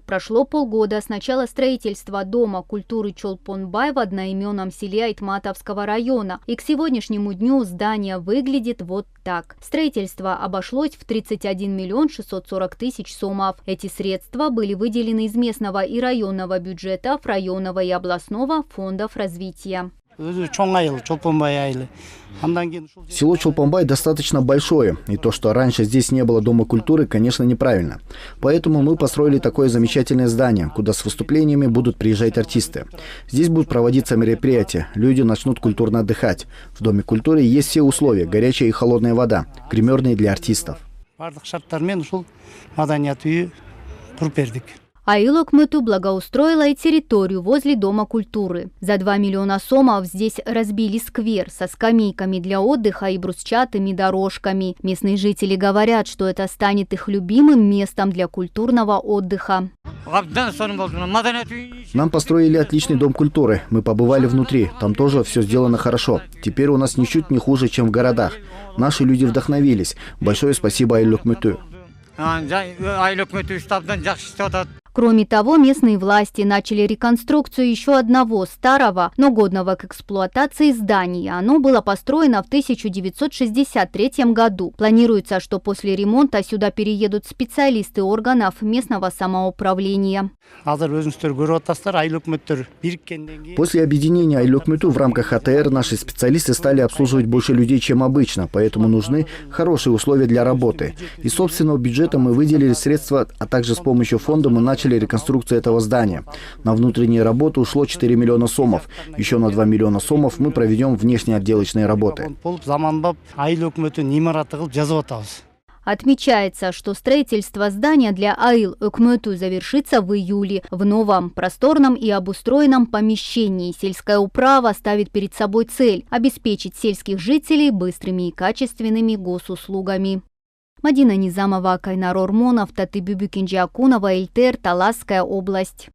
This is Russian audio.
Прошло полгода с начала строительства Дома культуры Чолпонбай в одноименном селе Айтматовского района. И к сегодняшнему дню здание выглядит вот так. Строительство обошлось в 31 миллион 640 тысяч сомов. Эти средства были выделены из местного и районного бюджетов, районного и областного фондов развития. Село Чолпонбай достаточно большое, и то, что раньше здесь не было Дома культуры, конечно, неправильно. Поэтому мы построили такое замечательное здание, куда с выступлениями будут приезжать артисты. Здесь будут проводиться мероприятия, люди начнут культурно отдыхать. В Доме культуры есть все условия, горячая и холодная вода, гримерные для артистов. Айыл өкмөтү благоустроила и территорию возле Дома культуры. За 2 миллиона сомов здесь разбили сквер со скамейками для отдыха и брусчатыми дорожками. Местные жители говорят, что это станет их любимым местом для культурного отдыха. Нам построили отличный Дом культуры. Мы побывали внутри. Там тоже все сделано хорошо. Теперь у нас ничуть не хуже, чем в городах. Наши люди вдохновились. Большое спасибо Айыл өкмөтү. Кроме того, местные власти начали реконструкцию еще одного старого, но годного к эксплуатации здания. Оно было построено в 1963 году. Планируется, что после ремонта сюда переедут специалисты органов местного самоуправления. После объединения Айыл өкмөтү в рамках АТР наши специалисты стали обслуживать больше людей, чем обычно, поэтому нужны хорошие условия для работы. Из собственного бюджета мы выделили средства, а также с помощью фонда мы начали реконструкцию этого здания. На внутренние работы ушло 4 миллиона сомов. Еще на 2 миллиона сомов мы проведем внешние отделочные работы. Отмечается, что строительство здания для Айыл өкмөтү завершится в июле. В новом, просторном и обустроенном помещении сельская управа ставит перед собой цель – обеспечить сельских жителей быстрыми и качественными госуслугами. Мадина Низамова, Кайнар Ормонов, Татыбүбү Кинжиакунова, Эльтер, Таласская область.